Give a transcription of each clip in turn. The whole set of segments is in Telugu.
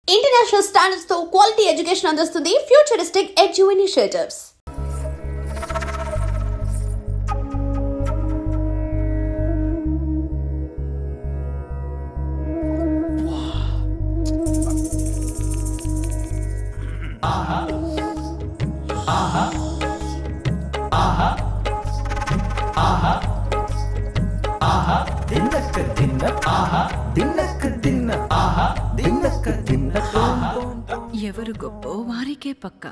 ఇంటర్నేషనల్ స్టాండర్డ్స్ తో క్వాలిటీ ఎడ్యుకేషన్ అందిస్తుంది ఫ్యూచరిస్టిక్ ఎడ్యు ఇనిషియేటివ్స్. ఎవరు గొప్ప వారికే పక్క.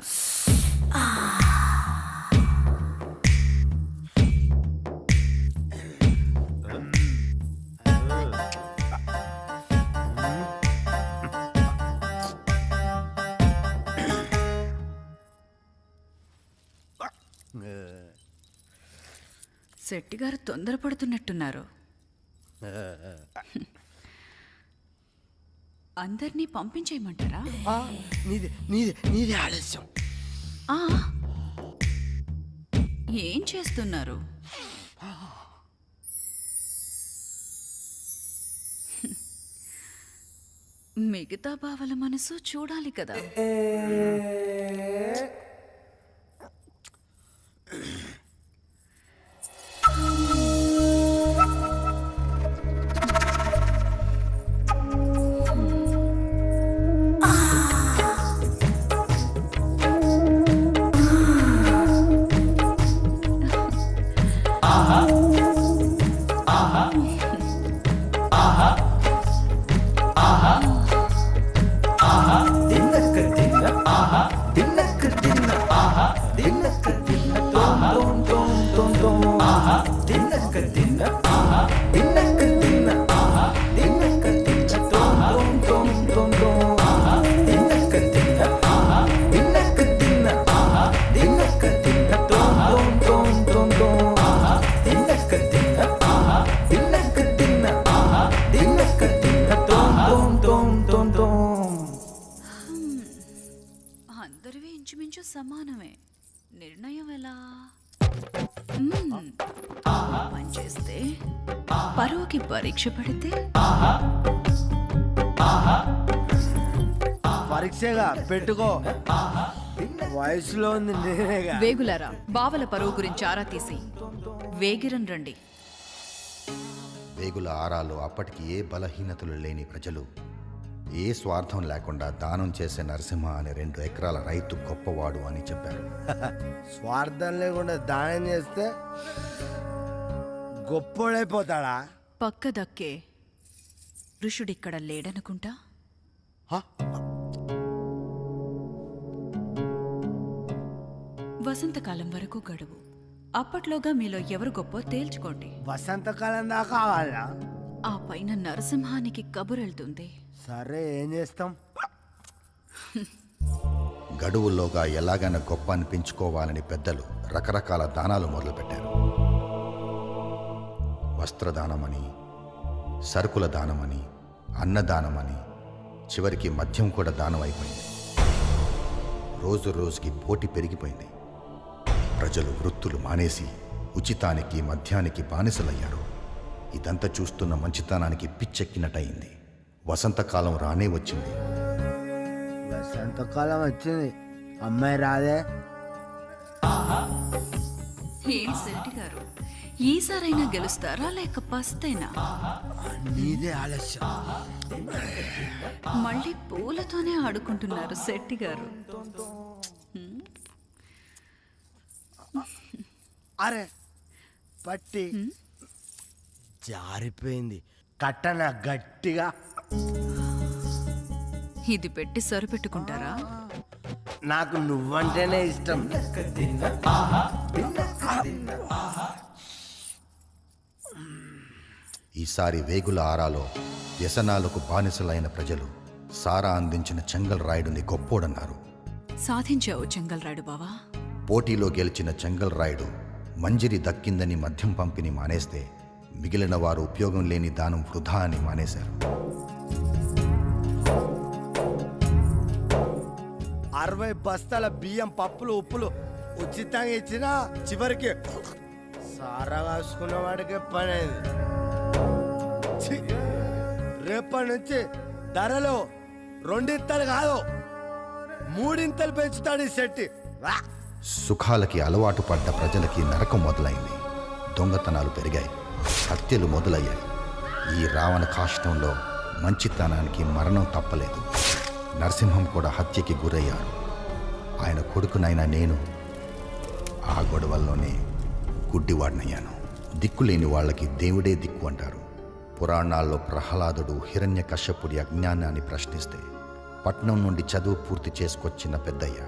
శెట్టి గారు తొందరపడుతున్నట్టున్నారు. అందరినీ పంపించేయమంటారా? నీది ఆలస్యం. ఆ, ఏం చేస్తున్నారు? మిగతా బావల మనసు చూడాలి కదా. అందరివి ఇంచుమించు సమానమే. నిర్ణయం ఎలా? పనిచేస్తే పరువుకి పరీక్ష పడితే పరీక్షగా పెట్టుకో. వయసులో ఉంది నేనేగా. వేగులారా, బావల పరువు గురించి ఆరా తీసి వేగిరన్ రండి. వేగుల ఆరాలో అప్పటికి ఏ బలహీనతలు లేని ప్రజలు ఏ స్వార్థం లేకుండా దానం చేసే నరసింహ అనే 2 ఎకరాల రైతు గొప్పవాడు అని చెప్పారు. స్వార్థం లేకుండా దానం చేస్తే గొప్పోడైపోతాడా? పక్క దక్కే ఋషుడిక్కడ లేడనుకుంటా. వసంతకాలం వరకు గడువు. అప్పట్లోగా మీలో ఎవరు గొప్ప తేల్చుకోండి. వసంతకాలం దాకా కావాలా? ఆ పైన నరసింహానికి కబురెళ్తుంది. సరే, ఏం చేస్తాం? గడువుల్లోగా ఎలాగైనా గొప్ప అనిపించుకోవాలని పెద్దలు రకరకాల దానాలు మొదలుపెట్టారు. వస్త్రదానమని, సరుకుల దానమని, అన్నదానమని, చివరికి మద్యం కూడా దానం అయిపోయింది. రోజు రోజుకి పోటీ పెరిగిపోయింది. ప్రజలు వృత్తులు మానేసి ఉచితానికి మద్యానికి బానిసలయ్యారు. ఇదంతా చూస్తున్న మంచితనానికి పిచ్చెక్కినట్టయింది. వసంతకాలం రానే వచ్చింది. వసంతకాలం వచ్చింది, అమ్మాయి రాదే. ఏం శెట్టి గారు, ఈసారైనా గెలుస్తారా లేక పస్తేనా? నీదే ఆలస్యం. మళ్ళీ పూలతోనే ఆడుకుంటున్నారు శెట్టి గారు. అరే, పట్టి జారిపోయింది. కట్టన గట్టిగా. ఇది పెట్టి సరిపెట్టుకుంటారా? నాకు నువ్వంటేనే ఇష్టం. ఈసారి వేగుల ఆరాలో వ్యసనాలకు బానిసలైన ప్రజలు సారా అందించిన చెంగల్ రాయుడుని గొప్పోడన్నారు. సాధించావు చెంగల్ రాయుడు బావా. పోటీలో గెలిచిన చెంగల్ రాయుడు మంజిరి దక్కిందని మద్యం పంపిణీ మానేస్తే మిగిలిన వారు ఉపయోగం లేని దానం వృధా అని మానేశారు. 60 బస్తాల బియ్యం, పప్పులు, ఉప్పులు ఉచితంగా ఇచ్చినా చివరికి సారా కాసుకున్న వాడికే పనేది. రేపటి నుంచి ధరలు రెండింతలు కాదు 3 ఇంతలు పెంచుతాడు ఈ శెట్టి. వా! సుఖాలకి అలవాటు పడ్డ ప్రజలకి నరకం మొదలైంది. దొంగతనాలు పెరిగాయి, హత్యలు మొదలయ్యాయి. ఈ రావణ కాష్టంలో మంచితనానికి మరణం తప్పలేదు. నరసింహం కూడా హత్యకి గురయ్యాడు. ఆయన కొడుకునైనా నేను ఆ గొడవల్లోనే గుడ్డివాడినయ్యాను. దిక్కులేని వాళ్ళకి దేవుడే దిక్కు అంటారు. పురాణాల్లో ప్రహ్లాదుడు హిరణ్యకశ్యపుడి అజ్ఞానాన్ని ప్రశ్నిస్తే పట్నం నుండి చదువు పూర్తి చేసుకొచ్చిన పెద్దయ్య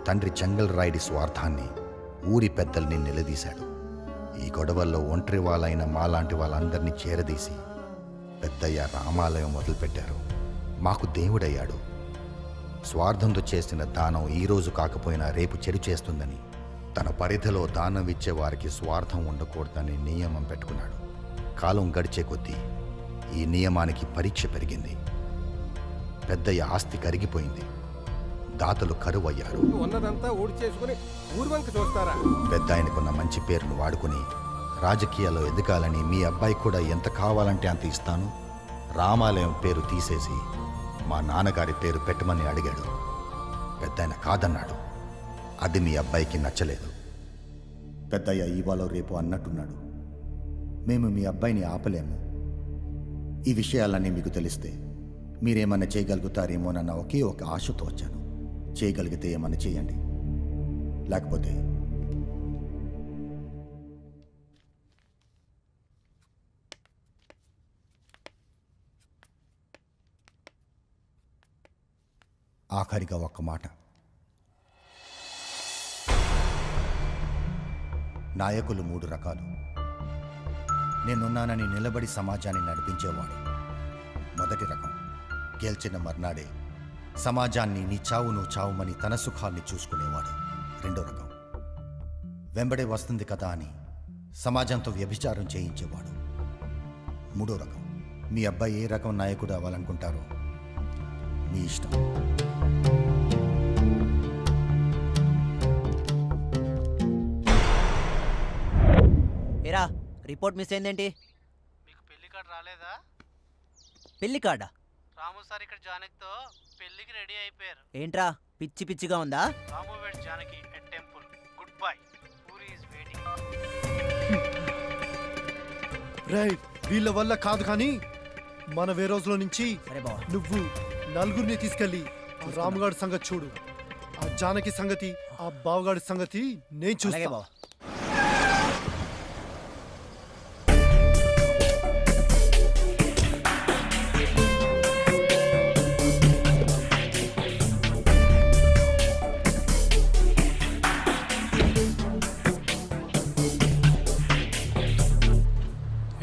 తండ్రి చెంగల్ రాయుడి స్వార్థాన్ని ఊరి పెద్దల్ని నిలదీశాడు. ఈ గొడవల్లో ఒంటరి వాళ్ళైన మాలాంటి వాళ్ళందరినీ చేరదీసి పెద్దయ్య రామాలయం మొదలుపెట్టారు. మాకు దేవుడయ్యాడు. స్వార్థంతో చేసిన దానం ఈరోజు కాకపోయినా రేపు చెడు చేస్తుందని తన పరిధిలో దానం ఇచ్చే వారికి స్వార్థం ఉండకూడదని నియమం పెట్టుకున్నాడు. కాలం గడిచే కొద్దీ ఈ నియమానికి పరీక్ష పెరిగింది. పెద్దయ్య ఆస్తి కరిగిపోయింది. దాతలు కరువయ్యారు. ఉన్నదంతా ఊడి చేసుకుని ఊర్వంక చూస్తారా? పెద్ద ఆయనకున్న మంచి పేరును వాడుకుని రాజకీయాల్లో ఎదగాలని మీ అబ్బాయి కూడా ఎంత కావాలంటే అంత ఇస్తాను, రామాలయం పేరు తీసేసి మా నాన్నగారి పేరు పెట్టమని అడిగాడు. పెద్దాయన కాదన్నాడు. అది మీ అబ్బాయికి నచ్చలేదు. పెద్దయ్య ఇవాళ రేపు అన్నట్టున్నాడు, మేము మీ అబ్బాయిని ఆపలేము. ఈ విషయాలన్నీ మీకు తెలిస్తే మీరేమన్నా చేయగలుగుతారేమోనన్న ఒకే ఒక ఆశతో వచ్చాను. చేయగలిగితే ఏమన్నా చేయండి, లేకపోతే ఆఖరిగా ఒక్క మాట. నాయకులు 3 రకాలు. నేనున్నానని నిలబడి సమాజాన్ని నడిపించేవాడు మొదటి రకం. గెలిచిన మర్నాడే సమాజాన్ని నీ చావు నువ్వు చావుమని తన సుఖాన్ని చూసుకునేవాడు రెండో రకం. వెంబడే వస్తుంది కదా అని సమాజంతో వ్యభిచారం చేయించేవాడు మూడో రకం. మీ అబ్బాయి ఏ రకం నాయకుడు అవ్వాలనుకుంటారో మీ ఇష్టం. ఏరా రిపోర్ట్ మిస్ అయిందేంటి? మీకు పెళ్లి కార్డు రాలేదా? పెళ్లి కార్డా? రాము సార్ ఇక్కడ జానకితో పెళ్లికి రెడీ అయిపోయారు. ఏంట్రా పిచ్చి పిచ్చిగా ఉందా? రాము వెడ్ Janaki at temple. Good bye. Puri is waiting. Right, వీళ్ళ వల్ల కాదు కానీ మన వేరోజులో నుంచి సరే బావా, నువ్వు నలుగురిని తీసుకెళ్ళి ఆ రాముగాడి సంగతి చూడు. ఆ జానకి సంగతి, ఆ బావగాడి సంగతి నేను అలాగే చూస్తా. బావా.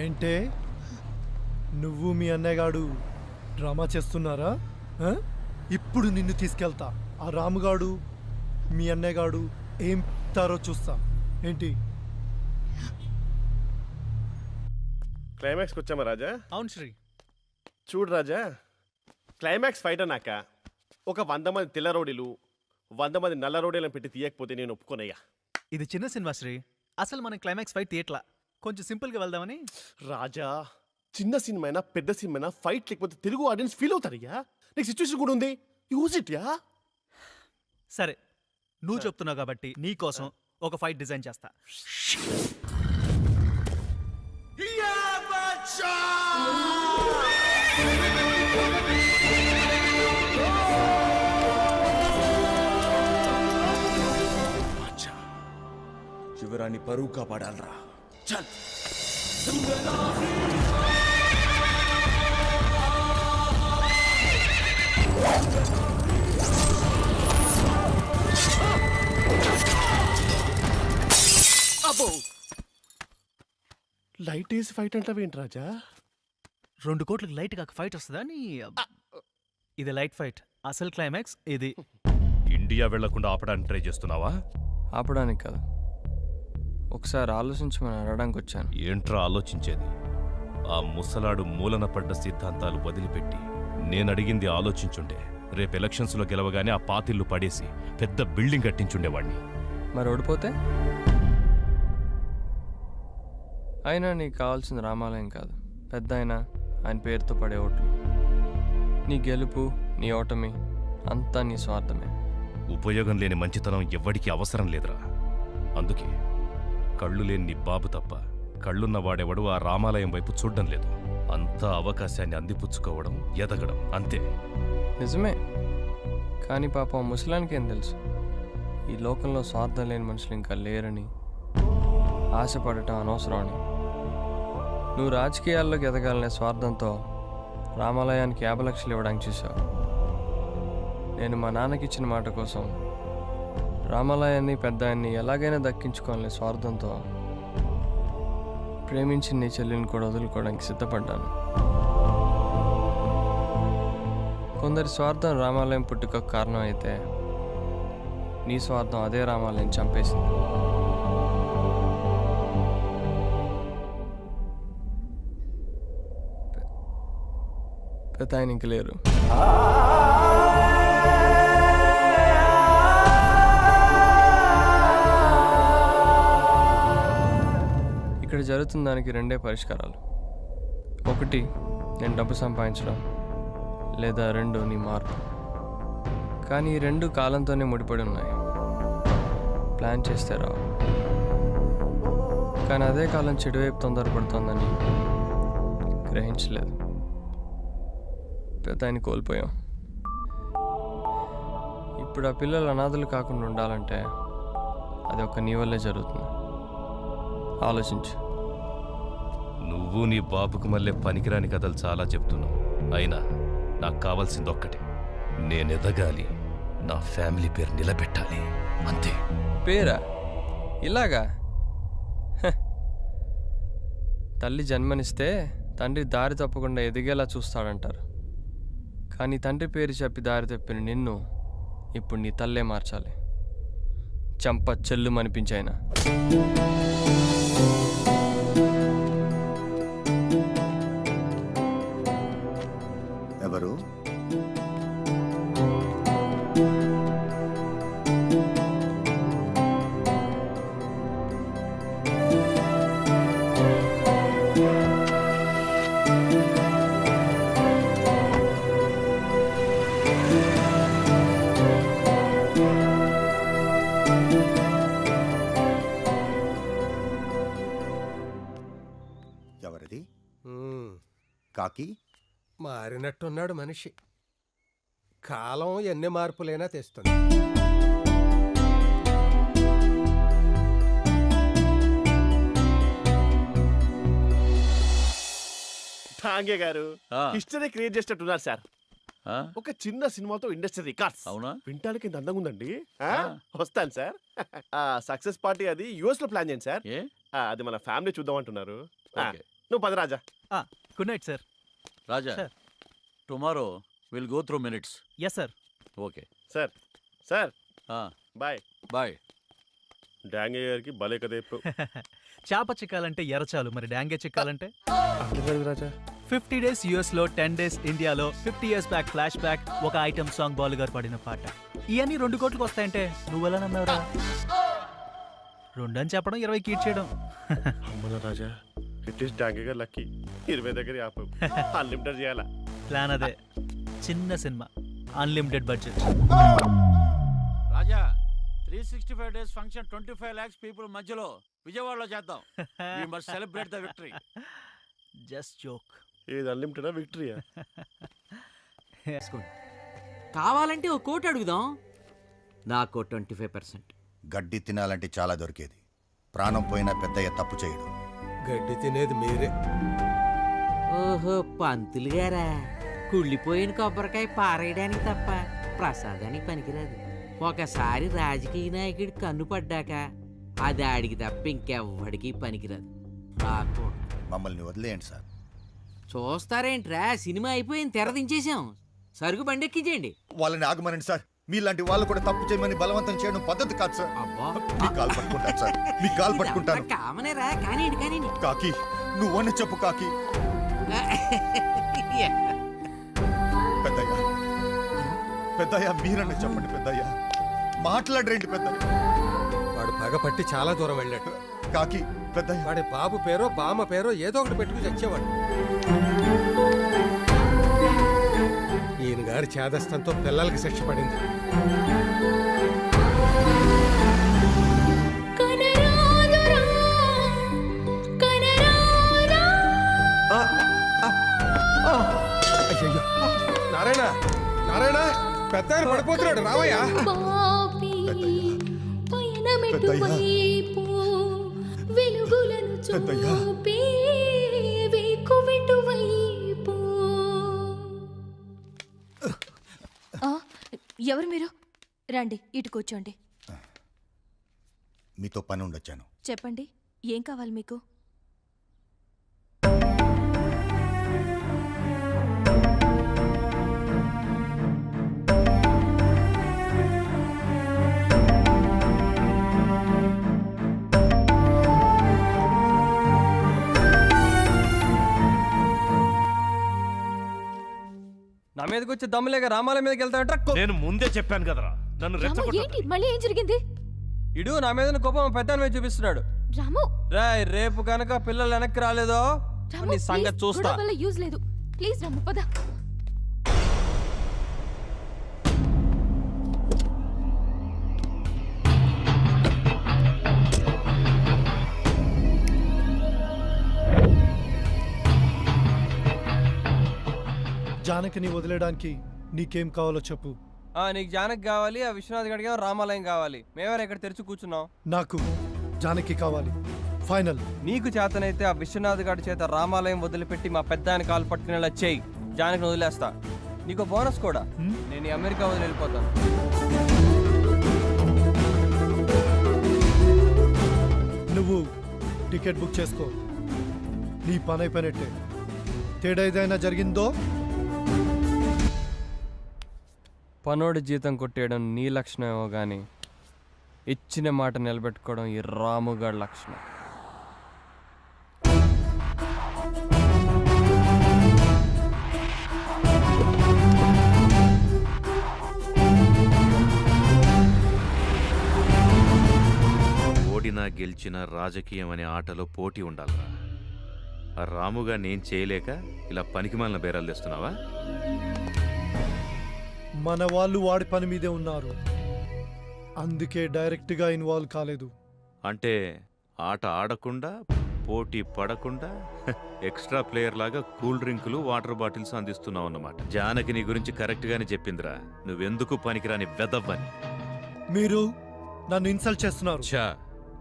ఏంటే నువ్వు మీ అన్నయ్యగాడు డ్రామా చేస్తున్నారా? ఆ? ఇప్పుడు నిన్ను తీసుకెళ్తా. ఆ రాముగాడు మీ అన్నయ్యగాడు ఏం తారో చూస్తా. ఏంటి? క్లైమాక్స్కి వచ్చామా రాజా? అవును శ్రీ. చూడు రాజా, క్లైమాక్స్ ఫైట్ అన్నాక ఒక 100 మంది తెల్ల రౌడీలు 100 మంది నల్ల రౌడీలను పెట్టి తీయకపోతే నేను ఒప్పుకోనయ్యా. ఇది చిన్న సినిమా శ్రీ. అసలు మనం క్లైమాక్స్ ఫైట్ తీయట్లా, కొంచెం సింపుల్గా వెళ్దామని. రాజా, చిన్న సినిమా అయినా పెద్ద సినిమా అయినా ఫైట్ లేకపోతే తెలుగు ఆడియన్స్ ఫీల్ అవుతారయ్యా. నీకు సిచ్యువేషన్ కూడా ఉంది, యూజ్ ఇట్ యా. సరే, నువ్వు చెప్తున్నావు కాబట్టి నీ కోసం ఒక ఫైట్ డిజైన్ చేస్తా. శివరాన్ని పరువు కాపాడాలరా. చల్. అబ్బో, లైట్ వేసి ఫైట్ అంటావేంటి రాజా? 2 కోట్లకు లైట్ గా ఫైట్ వస్తుందా నీ? ఇది లైట్ ఫైట్. అసలు క్లైమాక్స్ ఇది. ఇండియా వెళ్లకుండా ఆపడానికి ట్రై చేస్తున్నావా? ఆపడానికి కాదు, ఒకసారి ఆలోచించమని అడగడానికి వచ్చాను. ఏంట్రా ఆలోచించేది? ఆ ముసలాడు మూలన పడ్డ సిద్ధాంతాలు వదిలిపెట్టి నేనడిగింది ఆలోచించుండే రేపు ఎలక్షన్స్లో గెలవగానే ఆ పాతిళ్ళు పడేసి పెద్ద బిల్డింగ్ కట్టించుండేవాణ్ణి. మరి ఓడిపోతే? అయినా నీకు కావాల్సిన రామాలయం కాదు, పెద్ద ఆయన పేరుతో పడే ఓట్లు. నీ గెలుపు నీ ఓటమి అంతా నీ స్వార్థమే. ఉపయోగం లేని మంచితనం ఎవ్వడికి అవసరం లేదురా. అందుకే కళ్ళు లేని నీ బాబు తప్ప కళ్ళున్న వాడెవడు ఆ రామాలయం వైపు చూడ్డం లేదు. అంతా అవకాశాన్ని అందిపుచ్చుకోవడం, ఎదగడం అంతే. నిజమే, కానీ పాపం ముసలానికి ఏం తెలుసు ఈ లోకంలో స్వార్థం లేని మనుషులు ఇంకా లేరని, ఆశపడటం అనవసరం అని. నువ్వు రాజకీయాల్లోకి ఎదగాలనే స్వార్థంతో రామాలయానికి 50 లక్షలు ఇవ్వడానికి చూసావు. నేను మా నాన్నకి ఇచ్చిన మాట కోసం రామాలయాన్ని పెద్ద ఆయన్ని ఎలాగైనా దక్కించుకోవాలనే స్వార్థంతో ప్రేమించిన నీ చెల్లిని కూడా వదులుకోవడానికి సిద్ధపడ్డాను. కొందరి స్వార్థం రామాలయం పుట్టుకకు కారణం అయితే నీ స్వార్థం అదే రామాలయం చంపేసింది. పెద్ద ఆయన ఇంక లేరు. ఇక్కడ జరుగుతున్న దానికి 2 పరిష్కారాలు. 1 నేను డబ్బు సంపాదించడం, లేదా 2 నీ మార్పు. కానీ ఈ 2 కాలంతోనే ముడిపడి ఉన్నాయి. ప్లాన్ చేస్తే రావు. కానీ అదే కాలం చెడువైపు తొందరపడుతోందని గ్రహించలేదు. పెద్ద ఆయన కోల్పోయాం. ఇప్పుడు ఆ పిల్లలు అనాథలు కాకుండా ఉండాలంటే అది ఒక నీ వల్లే జరుగుతుంది. ఆలోచించు. నువ్వు నీ బాబుకు మళ్ళీ పనికిరాని కథలు చాలా చెప్తున్నావు. అయినా నాకు కావాల్సింది ఒక్కటే, నేను ఎదగాలి, నా ఫ్యామిలీ పేరు నిలబెట్టాలి, అంతే. పేరా? ఇలాగా? హ. తల్లి జన్మనిస్తే తండ్రి దారి తప్పకుండా ఎదిగేలా చూస్తాడంటారు. కానీ తండ్రి పేరు చెప్పి దారి తప్పిన నిన్ను ఇప్పుడు నీ తల్లే మార్చాలి. చంప చెల్లు అనిపించాయినా. ఎవరు? ఎవరిది? కాకి మారినట్టున్నాడు మనిషి. కాలం ఎన్ని మార్పులైనా తెస్తుంది. టాంగే గారు హిస్టరీ క్రియేట్ చేసేటట్టున్నారు సార్. ఒక చిన్న సినిమాతో ఇండస్ట్రీ రికార్డ్స్. అవునా? వింటానికి ఇంత అందంగా ఉందండి. వస్తాను సార్. సక్సెస్ పార్టీ అది యుఎస్ లో ప్లాన్ చేయండి సార్. అది మన ఫ్యామిలీ చూద్దాం అంటున్నారు. నువ్వు పద Raja. Good night sir. Raja, tomorrow will go through minutes. Yes sir. Okay sir. Sir bye. Bye. Dange గారికి భలే కదే. చేప చిక్కాలంటే ఎరచాలు, మరి డాంగే చిక్కాలంటే రాజా 50 days US లో 10 days ఇండియాలో 50 years బ్యాక్ ఫ్లాష్ బ్యాక్ ఒక ఐటమ్ సాంగ్ బాలు గారు పాడిన పాట. ఇవన్నీ 2 కోట్లకు వస్తాయంటే నువ్వెలా నమ్మేవరా? 2 అని చెప్పడం 20 కీట్ చేయడం. అమ్మన రాజా, అట్లీస్ట్ డాంగే గారు లక్కీ 20 దగ్గర ఆపు. అన్లిమిటెడ్ చేయాలా? ప్లాన్ అదే. చిన్న cinema, unlimited budget. Raja, 365 days function 25 lakhs people మధ్యలో విజయవాడలో చేద్దాం. We must celebrate the victory. Just joke. ఏది అన్లిమిటెడా విక్టరీయా? కావాలంటే ఓ కోటి అడుగుదాం. నాకు 25%. గడ్డి తినాలంటే చాలా దొరికేది. ప్రాణం పోయినా పెద్దయ్య తప్పు చేయడు. గడ్డి తినేది మీరే. ఓహో, పంతులు గారా? కుళ్ళిపోయిన కొబ్బరికాయ పారేయడానికి తప్ప ప్రసాదానికి పనికిరాదు. ఒకసారి రాజకీయ నాయకుడి కన్ను పడ్డాక అది ఆడికి తప్ప ఇంకెవ్వడికి పనికిరాదు. రాకూడదు. మమ్మల్ని వదిలేయండి సార్. చూస్తారేంట్రా, సినిమా అయిపోయింది, తెరదించేసాం. సరుకు బండెక్కించేయండి. వాళ్ళని ఆగమనండి సార్. మీలాంటి వాళ్ళు కూడా తప్పు చేయమని బలవంతం చేయడం పద్ధతి కాదు సార్. మీ కాలు పట్టుకుంటాను సార్. మీ కాలు పట్టుకుంటాను. కామనేరా, కానివ్వండి కానివ్వండి. కాకి, నువ్వని చెప్పు కాకి. పెద్దయ్య, పెద్దయ్య మీరని చెప్పండి పెద్దయ్య. మాట్లాడరేంటి పెద్దయ్య? వాడు పగపట్టి చాలా దూరం వెళ్ళాడు. కాకి, పెద్దయ్య. వాడి బాబు పేరో బామ్మ పేరో ఏదో ఒకటి పెట్టుకుని చచ్చేవాడు. ఈయన గారి చేదస్తంతో పిల్లలకి శిక్ష పడింది. అయ్యయ్యో. నారాయణ నారాయణ పెద్ద ఆయన పడిపోతున్నాడు, రావయ్యా. ఎవరు మీరు? రండి, ఇటు కూర్చోండి. మీతో పని ఉండొచ్చాను. చెప్పండి, ఏం కావాలి మీకు? నా మీదకి వచ్చి దమ్ములేక రామాల మీదకి వెళ్తాడు. నేను ముందే చెప్పాను కదరా, నన్ను రెచ్చగొట్టు. మళ్ళీ ఏం జరిగింది? ఇడు నా మీద కోపం పెద్ద మీద చూపిస్తున్నాడు. రాము, రాయ్ రేపు కనుక పిల్లలు వెనక్కి రాలేదో నీ సంగతి చూస్తా. యూజ్ లేదు, ప్లీజ్ రాము పద. జానకిని వదిలేయడానికి నీకేం కావాలో చెప్పు. నీకు జానకి కావాలి, ఆ విశ్వనాథ్ గడిగా రామాలయం కావాలి. మేమేవారు ఇక్కడ తెరిచి కూర్చున్నాం. నాకు జానకి కావాలి, ఫైనల్. నీకు చేతనైతే ఆ విశ్వనాథ్ గడి చేత రామాలయం వదిలిపెట్టి మా పెద్ద ఆయన కాలు పట్టుకునేలా చేయి. జానకిని వదిలేస్తా. నీకు బోనస్ కూడా, నేను ఈ అమెరికా వదిలి వెళ్ళిపోతాను. నువ్వు టికెట్ బుక్ చేసుకో, నీ పని అయిపోయినట్టే. తేడా ఏదైనా జరిగిందో పనోడి జీతం కొట్టేయడం నీ లక్షణమేమో కానీ ఇచ్చిన మాట నిలబెట్టుకోవడం ఈ రాముగాడి లక్షణం. ఓడినా గెలిచినా రాజకీయం అనే ఆటలో పోటీ ఉండాలిరా. ఆ రాముగా నేను చేయలేక ఇలా పనికిమాలిన బేరాలు తెస్తున్నావా? మన వాళ్ళు వాడి పని మీదే ఉన్నారు, అందుకే డైరెక్ట్గా ఇన్వాల్వ్ కాలేదు. అంటే ఆట ఆడకుండా పోటీ పడకుండా ఎక్స్ట్రా ప్లేయర్ లాగా కూల్ డ్రింకులు వాటర్ బాటిల్స్ అందిస్తున్నావు అన్నమాట. జానకి నీ గురించి కరెక్ట్ గానే చెప్పిందిరా, నువ్వెందుకు పనికిరాని వెదవ్వని. మీరు నన్ను ఇన్సల్ట్ చేస్తున్నారు. ఛా,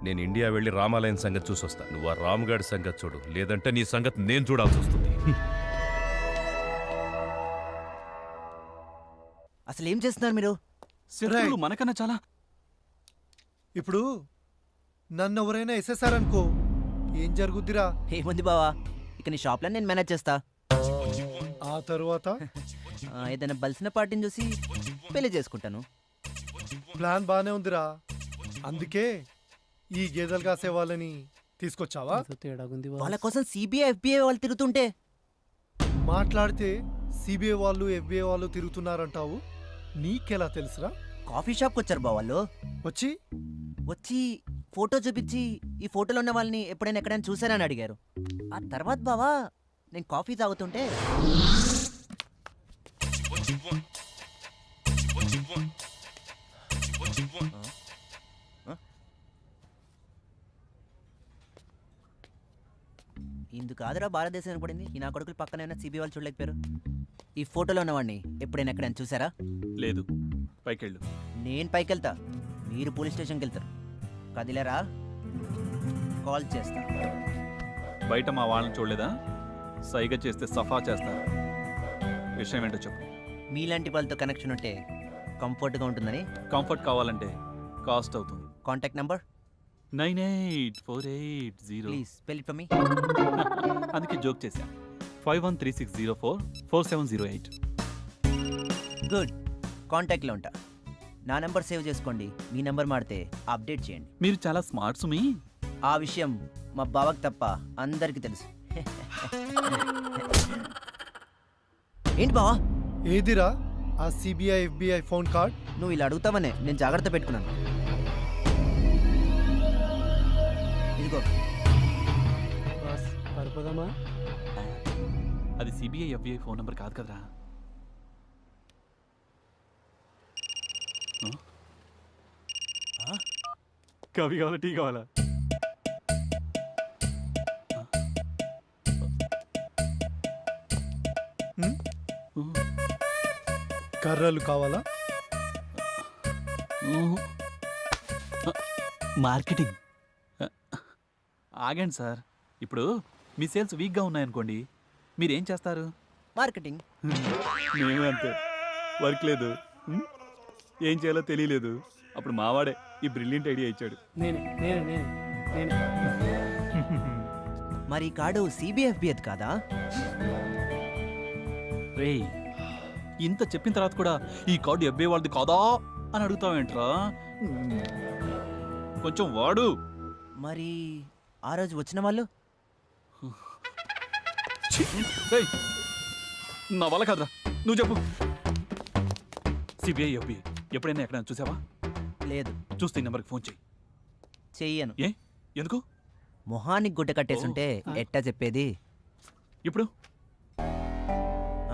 నేను ఇండియా వెళ్ళి రామాలయం సంగతి చూసొస్తా. నువ్వు ఆ రాముగాడి సంగతి చూడు, లేదంటే నీ సంగతి నేను చూడాల్సి వస్తుంది. అసలు ఏం చేస్తున్నారు మీరు? శత్రువులు మనకన్నా చాలా. ఇప్పుడు నన్ను ఎవరైనా ఎసేసారనుకో ఏం జరుగుద్దిరా? ఏముంది బావా, ఇక నీ షాప్లో నేను మేనేజ్ చేస్తా. ఆ తర్వాత ఏదైనా బలిసిన పార్టీని చూసి పెళ్లి చేసుకుంటాను. ప్లాన్ బానే ఉందిరా, అందుకే ఈ గేదెలు కాసే వాళ్ళని తీసుకొచ్చావా? వాళ్ళ కోసం సిబిఐ ఎఫ్బిఐ వాళ్ళు తిరుగుతుంటే మాట్లాడితే సిబిఐ వాళ్ళు ఎఫ్బిఐ వాళ్ళు తిరుగుతున్నారంటావు, నీకెలా తెలుసురా? కాఫీ షాప్కి వచ్చారు బా వాళ్ళు. వచ్చి ఫోటో చూపించి ఈ ఫోటోలో ఉన్న వాళ్ళని ఎప్పుడైనా ఎక్కడైనా చూసారని అడిగారు. ఆ తర్వాత బావా నేను కాఫీ తాగుతుంటే ఇందుకు కాదురా భారతదేశం పడింది. ఈ నా కొడుకులు పక్కన సిబిఐ వాళ్ళు చూడలేకపోయారు. ఈ ఫోటోలో ఉన్నవాడిని ఎప్పుడైనా ఎక్కడైనా చూసారా? లేదు. పైకెళ్ళు. నేను పైకి వెళ్తా, మీరు పోలీస్ స్టేషన్కి వెళ్తారు. కదిలేరా? కాల్ చేస్తా. బయట మా వాళ్ళని చూడలేదా? సైగ చేస్తే సఫా చేస్తారు. విషయం ఏంటో చెప్పు. మీలాంటి వాళ్ళతో కనెక్షన్ ఉంటే కంఫర్ట్గా ఉంటుందని. కంఫర్ట్ కావాలంటే కాస్ట్ అవుతుంది. Contact number 984880. Please spell it for me. అందుకే జోక్ చేశా. 5136044708. గుడ్, కాంటాక్ట్లో ఉంటా. నా నెంబర్ సేవ్ చేసుకోండి. మీ నెంబర్ మాడితే అప్డేట్ చేయండి. మీరు చాలా స్మార్ట్ సుమి. ఆ విషయం మా బావకి తప్ప అందరికీ తెలుసు. ఏంటి బావా? ఏదిరా ఆ సిబిఐ ఎఫ్బిఐ ఫోన్ కార్డ్? నువ్వు ఇలా అడుగుతావనే నేను జాగ్రత్త పెట్టుకున్నాను. ఇదిగో. అది సిబిఐ ఎఫ్బిఐ ఫోన్ నెంబర్ కాదు కదరా. కాఫీ కావాలా టీ కావాలా? కర్రలు కావాలా? మార్కెటింగ్. ఆగండి సార్, ఇప్పుడు మీ సేల్స్ వీక్గా ఉన్నాయనుకోండి, మీరేం చేస్తారు? మార్కెటింగ్. మేమే అంతే, వర్క్ లేదు, ఏం చేయాలో తెలియలేదు. అప్పుడు మావాడే ఈ బ్రిలియంట్ ఐడియా ఇచ్చాడు. మరి ఈ కార్డు సిబిఎఫ్బిఎత్ కాదా? రేయ్, ఇంత చెప్పిన తర్వాత కూడా ఈ కార్డు ఎబ్బే వాళ్ళది కాదా అని అడుగుతావేంట్రా? కొంచెం వాడు. మరి ఆ రోజు వచ్చిన వాళ్ళు? రేయ్, నా వల్ల కాదురా, నువ్వు చెప్పు. సిబిఐ ఎఫ్బిఐ ఎప్పుడైనా ఎక్కడైనా చూసావా? లేదు. చూస్తే ఈ నెంబర్కి ఫోన్ చెయ్యి. చెయ్యను. ఏ ఎందుకు? మొహానికి గుడ్డ కట్టేసుంటే ఎట్టా చెప్పేది? ఇప్పుడు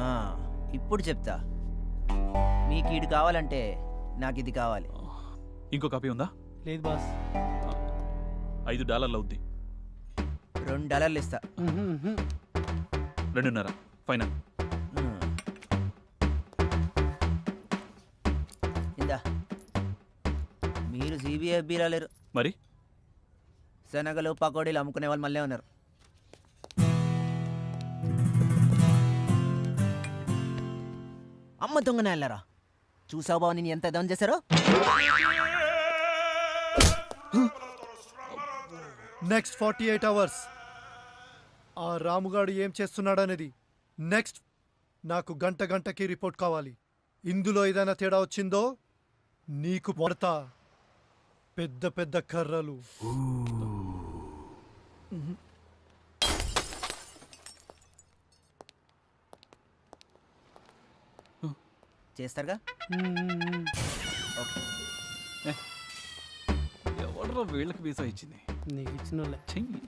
ఆ, ఇప్పుడు చెప్తా. మీకు ఈడు కావాలంటే నాకు ఇది కావాలి. ఇంకో కాపీ ఉందా? లేదు బాస్. $5 అవుద్ది. $2 ఇస్తా. 2.5 ఫైనల్. ఇందా. మీరు సిబిఎఫ్బిలా లేరు. మరి శనగలు పకోడీలు అమ్ముకునే వాళ్ళు మళ్ళీ ఉన్నారు. అమ్మ దొంగనే వెళ్ళారా? చూసావు బావ నేను ఎంత డౌన్ చేశారో? నెక్స్ట్ 48 అవర్స్ ఆ రాముగాడు ఏం చేస్తున్నాడనేది నెక్స్ట్ నాకు గంటకి రిపోర్ట్ కావాలి. ఇందులో ఏదైనా తేడా వచ్చిందో నీకు పడతా పెద్ద పెద్ద కర్రలు. చేస్తారుగా? ఎవడరా వీళ్ళకి వీసా ఇచ్చింది? నీకు ఇచ్చిన చెయ్యి.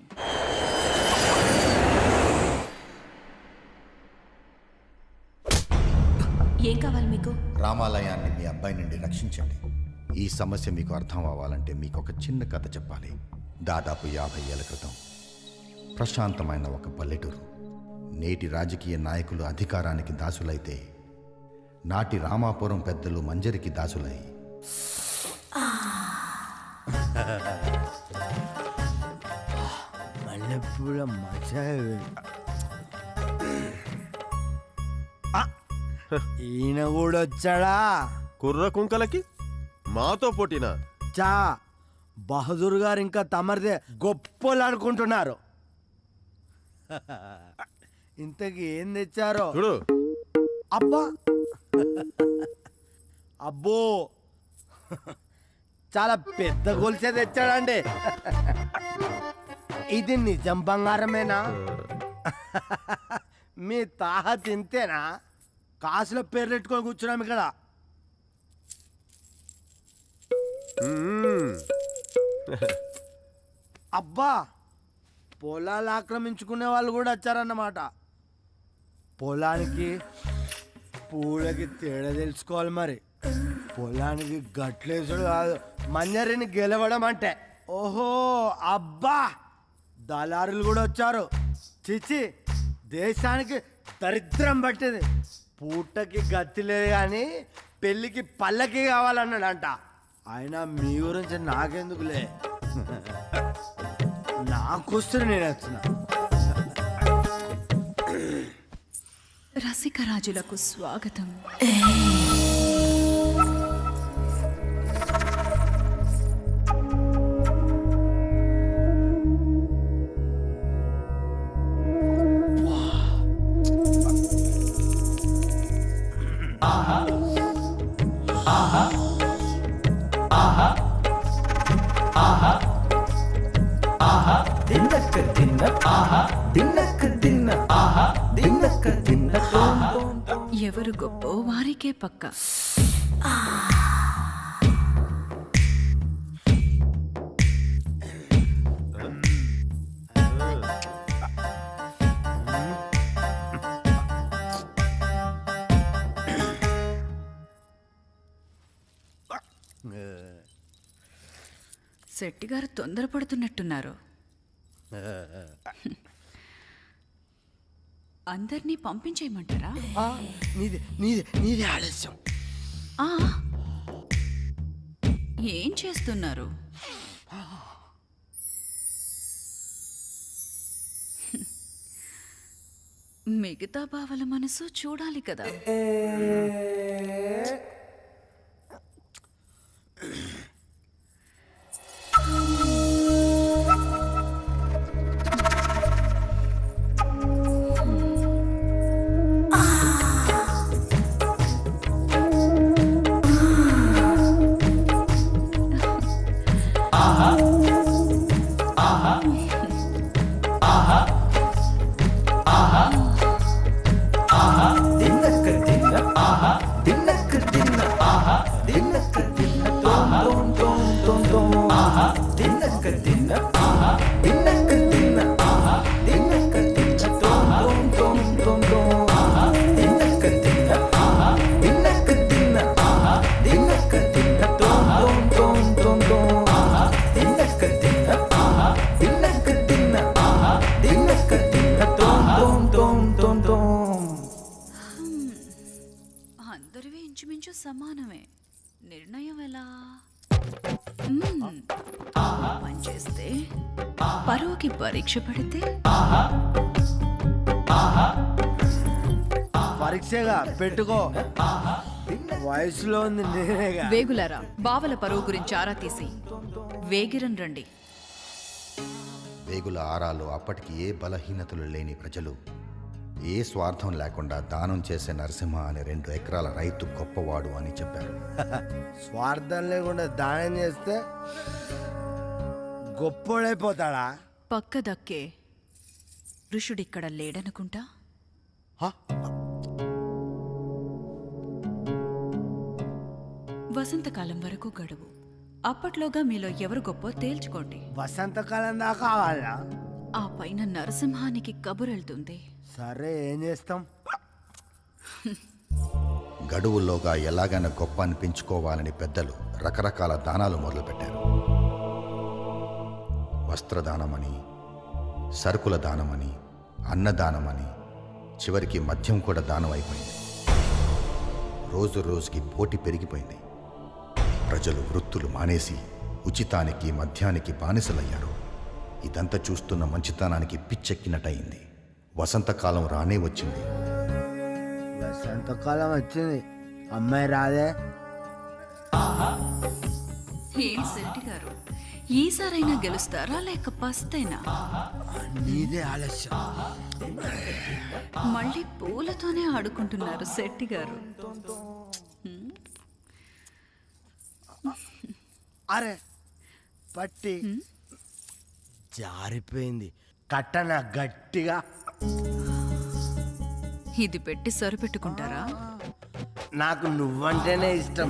ఏం కావాలి మీకు? రామాలయాన్ని మీ అబ్బాయి నుండి రక్షించండి. ఈ సమస్య మీకు అర్థం అవ్వాలంటే మీకు ఒక చిన్న కథ చెప్పాలి. దాదాపు 50 ఏళ్ల క్రితం ప్రశాంతమైన ఒక పల్లెటూరు. నేటి రాజకీయ నాయకులు అధికారానికి దాసులైతే నాటి రామాపురం పెద్దలు మంజరికి దాసులై మల్లెపూల మజా. ఈయన కూడా వచ్చాడా? కుర్ర కుంకలకి మాతో పోటీనా? చా బహదూర్ గారు ఇంకా తమరిదే గొప్పలు అనుకుంటున్నారు. ఇంతకి ఏం తెచ్చారో చూడు. అబ్బా అబ్బో చాలా పెద్ద గొలుసే తెచ్చాడండి. ఇది నిజం బంగారమేనా? మీ తాహ తింతేనా? కాసులో పేరు పెట్టుకొని కూర్చున్నాం ఇక్కడ. అబ్బా పొలాలు ఆక్రమించుకునే వాళ్ళు కూడా వచ్చారన్నమాట. పొలానికి పూలకి తేడా తెలుసుకోవాలి. మరి పొలానికి గట్లేసుడు కాదు, మంజరిని గెలవడం అంటే. ఓహో అబ్బా దళారులు కూడా వచ్చారు. చిచి దేశానికి దరిద్రం పట్టింది. పూటకి గతి లేదు కానీ పెళ్ళికి పల్లకి కావాలన్నాడంట. ఆయన మీ గురించి నాకెందుకులే, నాకొస్తే నేను వచ్చిన. రసికరాజులకు స్వాగతం. ఎవరు గొప్ప వారికే పక్క. శెట్టి గారు తొందరపడుతున్నట్టున్నారు. అందరినీ పంపించేయమంటారా? నీదే ఆలస్యం. ఆ, ఏం చేస్తున్నారు? మిగతా బావల మనసు చూడాలి కదా. అందరివి ఇంచుమించు సమానమే. నిర్ణయం ఎలా? పనిచేస్తే పరువుకి పరీక్ష పడితే పరీక్షగా పెట్టుకో. వయసులో ఉంది నేనేగా. వేగులారా, బావల పరువు గురించి ఆరా తీసి వేగిరన్ రండి. వేగుల ఆరాలో అప్పటికి ఏ బలహీనతలు లేని ప్రజలు ఏ స్వార్థం లేకుండా దానం చేసే నరసింహ అనే 2 ఎకరాల రైతు గొప్పవాడు అని చెప్పారు. స్వార్థం లేకుండా దానం చేస్తే గొప్పోడైపోతాడా? పక్క దక్కే ఋషుడిక్కడ లేడనుకుంటా. వసంతకాలం వరకు గడువు. అప్పట్లోగా మీలో ఎవరు గొప్ప తేల్చుకోండి. వసంతకాలం దాకా కావాలా? ఆ పైన నరసింహానికి కబురెళ్తుంది. సరే, ఏం చేస్తాం? గడువుల్లోగా ఎలాగైనా గొప్ప అనిపించుకోవాలని పెద్దలు రకరకాల దానాలు మొదలుపెట్టారు. వస్త్రదానమని, సరుకుల దానమని, అన్నదానమని, చివరికి మద్యం కూడా దానం అయిపోయింది. రోజు రోజుకి పోటీ పెరిగిపోయింది. ప్రజలు వృత్తులు మానేసి ఉచితానికి మద్యానికి బానిసలయ్యారు. ఇదంతా చూస్తున్న మంచితనానికి పిచ్చెక్కినట్టయింది. వసంతకాలం రానే వచ్చింది. వసంతకాలం వచ్చింది, అమ్మాయి రాదే. ఏం శెట్టి గారు, ఈసారైనా గెలుస్తారా లేక పస్తేనా? నీదే ఆలస్యం. మళ్ళీ పూలతోనే ఆడుకుంటున్నారు శెట్టి గారు. అరే పట్టి జారిపోయింది. కట్టన గట్టిగా. ఇది పెట్టి సరిపెట్టుకుంటారా? నాకు నువ్వంటేనే ఇష్టం.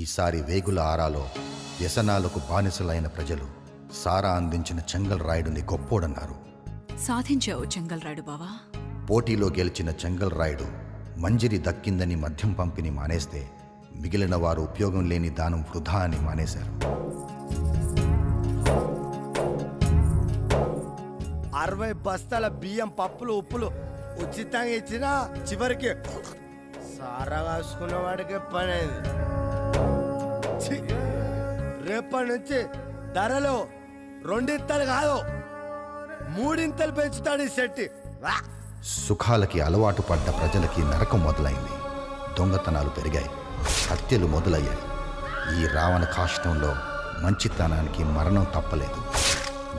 ఈసారి వేగుల ఆరాలో వ్యసనాలకు బానిసలైన ప్రజలు సారా అందించిన చెంగల్ రాయుడుని గొప్పోడన్నారు. సాధించావు చెంగల్ రాయుడు బావా. పోటీలో గెలిచిన చెంగల్ రాయుడు మంజిరి దక్కిందని మద్యం పంపిణీ మానేస్తే మిగిలిన వారు ఉపయోగం లేని దానం వృధా అని మానేశారు. 60 బస్తాల బియ్యం, పప్పులు, ఉప్పులు ఉచితంగా ఇచ్చినా చివరికి సారా కాసుకున్న వాడికే పని అయింది. రేపటి నుంచి ధరలు 2 ఇంతలు కాదు 3 ఇంతలు పెంచుతాడు ఈ శెట్టి. సుఖాలకి అలవాటు పడ్డ ప్రజలకి నరకం మొదలైంది. దొంగతనాలు పెరిగాయి, హత్యలు మొదలయ్యాయి. ఈ రావణ కాష్టంలో మంచితనానికి మరణం తప్పలేదు.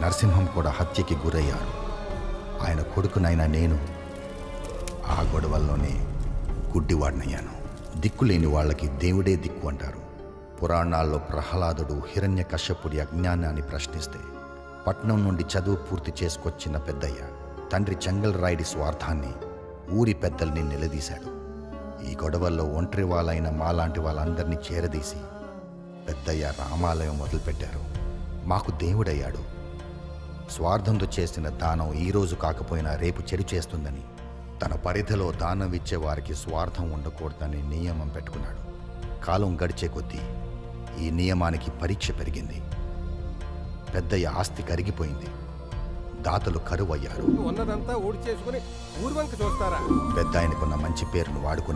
నరసింహం కూడా హత్యకి గురయ్యారు. ఆయన కొడుకునైనా నేను ఆ గొడవల్లోనే గుడ్డివాడినయ్యాను. దిక్కులేని వాళ్ళకి దేవుడే దిక్కు అంటారు. పురాణాల్లో ప్రహ్లాదుడు హిరణ్యకశ్యపుడి అజ్ఞానాన్ని ప్రశ్నిస్తే పట్నం నుండి చదువు పూర్తి చేసుకొచ్చిన పెద్దయ్య తండ్రి చెంగల్ రాయుడి స్వార్థాన్ని ఊరి పెద్దల్ని నిలదీశాడు. ఈ గొడవల్లో ఒంటరి వాళ్ళైన మాలాంటి వాళ్ళందరినీ చేరదీసి పెద్దయ్య రామాలయం మొదలుపెట్టారు. మాకు దేవుడయ్యాడు. స్వార్థంతో చేసిన దానం ఈరోజు కాకపోయినా రేపు చెడు చేస్తుందని తన పరిధిలో దానం ఇచ్చే వారికి స్వార్థం ఉండకూడదని నియమం పెట్టుకున్నాడు. కాలం గడిచే కొద్దీ ఈ నియమానికి పరీక్ష పెరిగింది. పెద్దయ్య ఆస్తి కరిగిపోయింది. దాతలు కరువయ్యారు. ఉన్నదంతా ఊడి చేసుకుని ఊర్వంక చూస్తారా? పెద్ద ఆయనకున్న మంచి పేరును వాడుకుని